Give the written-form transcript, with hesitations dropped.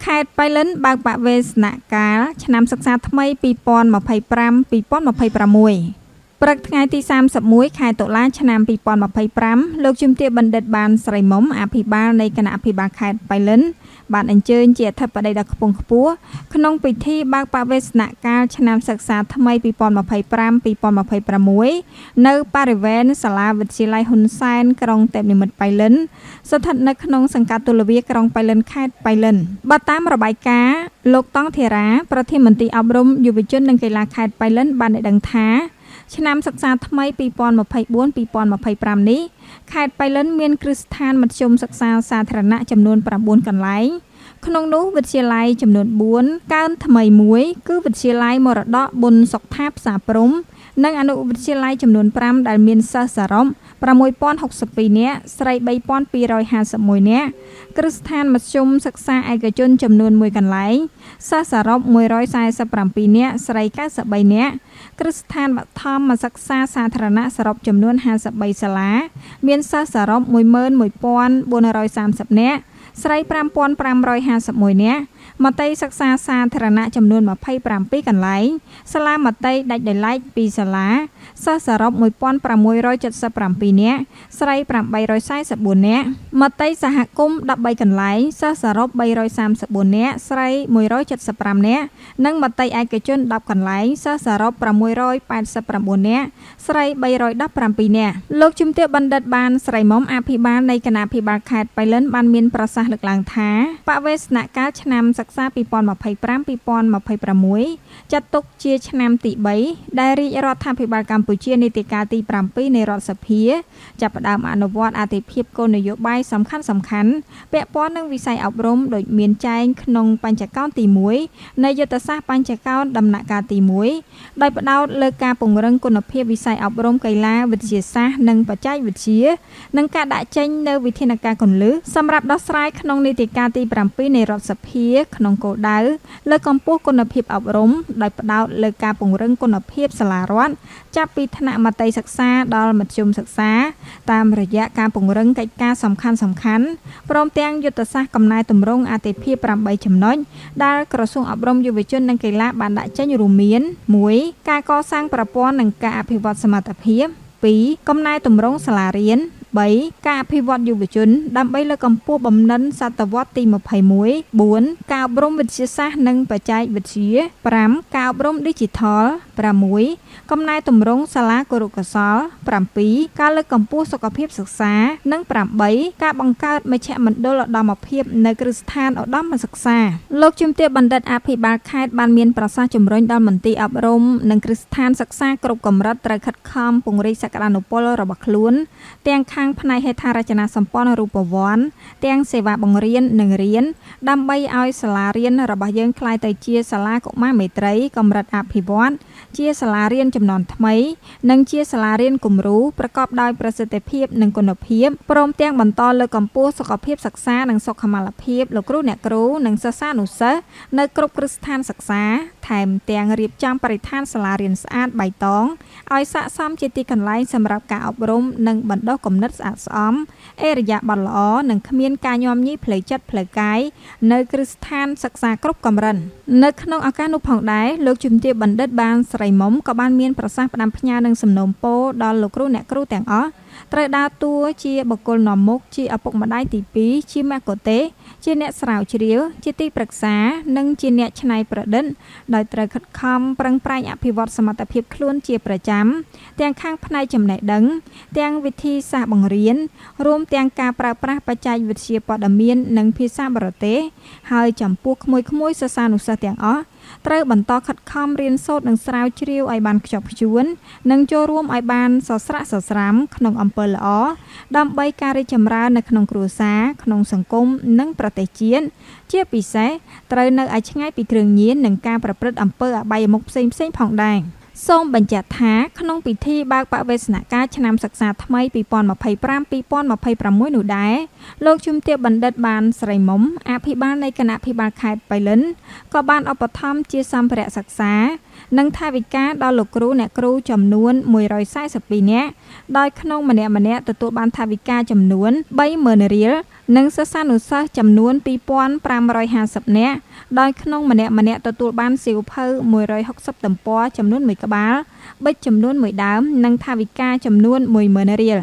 ខេត្តបៃលិនបើកបវេសនកាលឆ្នាំសិក្សាថ្មី2025-2026 ព្រឹកថ្ងៃទី31ខែតុលាឆ្នាំ2025លោកជំទាវបណ្ឌិតបានស្រីមុំអភិបាលនៃគណៈអភិបាលខេត្តបៃលិនបានអញ្ជើញជាអធិបតីដ៏ខ្ពង់ខ្ពស់ក្នុងពិធីបើកបវេសនកាលឆ្នាំសិក្សាថ្មី2025-2026នៅបរិវេណសាលាវិទ្យាល័យហ៊ុនសែនក្រុងទេពនិមិត្តបៃលិនស្ថិតនៅក្នុងសង្កាត់ទូលវាក្រុងបៃលិនខេត្តបៃលិនបើតាមរបាយការណ៍លោកតង់ធីរ៉ាប្រធានមន្ត្រីអប់រំយុវជននិងកីឡាខេត្តបៃលិនបានដឹងថាឆ្នាំសិក្សាថ្មី2024-2025នេះខេត្តបៃលិនមានគ្រឹះស្ថានមធ្យមសិក្សាសាធារណៈចំនួន9កន្លែងក្នុងនោះវិទ្យាល័យចំនួន4កើនថ្មីមួយគឺវិទ្យាល័យមរតកប៊ុនសុកថាផ្សារព្រំនិងអនុវិទ្យាល័យចំនួន5ដែលមានសិស្សសរុប6062នាក់ស្រី3251នាក់គ្រឹះស្ថានមធ្យមសិក្សាឯកជនចំនួន1កន្លែងសិស្សសរុប147នាក់ស្រី93នាក់គ្រឹះស្ថានបឋមសិក្សាសាធារណៈសរុបចំនួន53សាលាមានសិស្សសរុប11430នាក់ស្រី5551នាក់មត្តេយ្យសិក្សាសាធារណៈចំនួន27កន្លែងសាលាមត្តេយ្យដាច់ដោយឡែក2សាលាសិស្សសរុប1677នាក់ស្រី844នាក់មត្តេយ្យសហគមន៍13កន្លែងសិស្សសរុប334នាក់ស្រី175នាក់និងមត្តេយ្យឯកជន10កន្លែងសិស្សសរុប689នាក់ស្រី317នាក់លោកជំទាវបណ្ឌិតបានស្រីមុំអភិបាលនៃគណៈអភិបាលខេត្តបៃលិនបានមានប្រសាសន៍លើកឡើងថាបវេសនកាលឆ្នាំសិក្សា2025-2026ចាត់ទុកជាឆ្នាំទី3ដែលរាជរដ្ឋាភិបាលកម្ពុជានីតិកាលទី7នៃរដ្ឋសភាចាប់ផ្ដើមអនុវត្តអាទិភាពគោលនយោបាយសំខាន់ៗពាក់ព័ន្ធនឹងវិស័យអប់រំដោយមានចែងក្នុងបញ្ចកោណទី1នៃយុទ្ធសាស្ត្របញ្ចកោណដំណាក់កាលទី1ដោយផ្ដោតលើការពង្រឹងគុណភាពវិស័យអប់រំកីឡាវិទ្យាសាស្ត្រនិងបច្ចេកវិទ្យានិងការដាក់ចេញនូវវិធានការគន្លឹះសម្រាប់ដោះស្រាយក្នុងនីតិកាលទី7នៃរដ្ឋសភាក្នុងគោលដៅលើកកម្ពស់គុណភាពអប់រំដោយផ្ដោតលើការពង្រឹងគុណភាពសាលារដ្ឋចាប់ពីថ្នាក់មត្តេយ្យសិក្សាដល់មធ្យមសិក្សាតាមរយៈការពង្រឹងកិច្ចការសំខាន់ៗព្រមទាំងយុទ្ធសាស្ត្រកំណែទម្រង់អាទិភាព8ចំណុចដែលក្រសួងអប់រំយុវជននិងកីឡាបានដាក់ចេញរួមមាន 1. ការកសាងប្រព័ន្ធនិងការអភិវឌ្ឍសមត្ថភាព 2. កំណែទម្រង់សាលារៀន 3. ការអភិវឌ្ឍយុវជនដើម្បីលើកកម្ពស់បំណិនសតវត្សទី21 4. ការអប់រំវិទ្យាសាស្ត្រនិងបច្ចេកវិទ្យា 5. ការអប់រំឌីជីថល 6. កំណែទម្រង់សាលាគរុកោសល្យ 7. ការលើកកម្ពស់សុខភាពសិក្សានិង 8. ការបង្កើតមជ្ឈមណ្ឌលឧត្តមភាពនៅគ្រឹះស្ថានឧត្តមសិក្សាលោកជំទាវបណ្ឌិតអភិបាលខេត្តបានមានប្រសាសន៍ជំរុញដល់មន្ទីរអប់រំនិងគ្រឹះស្ថានសិក្សាគ្រប់កម្រិតត្រូវខិតខំពង្រីកសក្តានុពលរបស់ខ្លួនទាំងខាងផ្នែកហេដ្ឋារចនាសម្ព័ន្ធរូបវន្តទាំងសេវាបង្រៀននិងរៀនដើម្បីឲ្យសាលារៀនរបស់យើងក្លាយទៅជាសាលាកុមារមេត្រីកម្រិតអភិវឌ្ឍជាសាលារៀនចំនួនថ្មីនិងជាសាលារៀនគំរូប្រកបដោយប្រសិទ្ធភាពនិងគុណភាពព្រមទាំងបន្តលើកកម្ពស់សុខភាពសិក្សានិងសុខុមាលភាពលោកគ្រូអ្នកគ្រូនិងសិស្សានុសិស្សនៅគ្រប់គ្រឹះស្ថានសិក្សាថែមទាំងរៀបចំបរិស្ថានសាលារៀនស្អាតបៃតងឲ្យស័ក្តិសមជាទីកន្លែងសម្រាប់ការអប់រំនិងបណ្ដុះគំនិតស្អាតស្អំអេរយាប័តល្អនិងគ្មានការញោមញីផ្លូវចិត្តផ្លូវកាយនៅគ្រឹះស្ថានសិក្សាគ្រប់កម្រិតនៅក្នុងឱកាសនោះផងដែរលោកជំទាវបណ្ឌិតបានស្រីមុំក៏បានមានប្រសាសន៍ផ្ដាំផ្ញើនឹងសំណូមពរដល់លោកគ្រូអ្នកគ្រូទាំងអស់ត្រូវដើរតួជាបុគ្គលនាំមុខជាឪពុកម្ដាយទី2ជាមគ្គុទ្ទេសក៍ជាអ្នកស្រាវជ្រាវជាទីប្រឹក្សានិងជាអ្នកច្នៃប្រឌិតដោយត្រូវខិតខំប្រឹងប្រែងអភិវឌ្ឍសមត្ថភាពខ្លួនជាប្រចាំទាំងខាងផ្នែកចំណេះដឹងទាំងវិធីសាស្ត្របង្រៀនរួមទាំងការប្រើប្រាស់បច្ចេកវិទ្យាព័ត៌មាននិងភាសាបរទេសហើយចំពោះក្មួយៗសិស្សានុសិស្សទាំងអស់ត្រូវបន្តខិតខំរៀនសូត្រនិងស្រាវជ្រាវឲ្យបានខ្ជាប់ខ្ជួននិងចូលរួមឲ្យបានសស្រាក់សស្រាំក្នុងអំពើល្អដើម្បីការរីកចម្រើននៅក្នុងគ្រួសារក្នុងសង្គមនិងប្រទេសជាតិជាពិសេសត្រូវនៅឲ្យឆ្ងាយពីគ្រឿងញៀននិងការប្រព្រឹត្តអំពើអបាយមុខផ្សេងៗផងដែរសូមបញ្ជាក់ថាក្នុងពិធីបើកបវេសនកាលឆ្នាំសិក្សាថ្មី2025-2026នោះដែរ លោកជំទាវបណ្ឌិតបានស្រីមុំអភិបាលនៃគណៈភិបាលខេត្តបៃលិនក៏បានឧបត្ថម្ភជាសម្ភារៈសិក្សានិងថវិកាដល់លោកគ្រូអ្នកគ្រូចំនួន142នាក់ដោយក្នុងម្នាក់ៗទទួលបានថវិកាចំនួន30000រៀលនិងសិស្សានុសិស្សចំនួន2550នាក់ដោយក្នុងម្នាក់ៗទទួលបានសៀវភៅ160ទំព័រចំនួន1ក្បាលប៊ិចចំនួន1ដើមនិងថវិកាចំនួន10000រៀល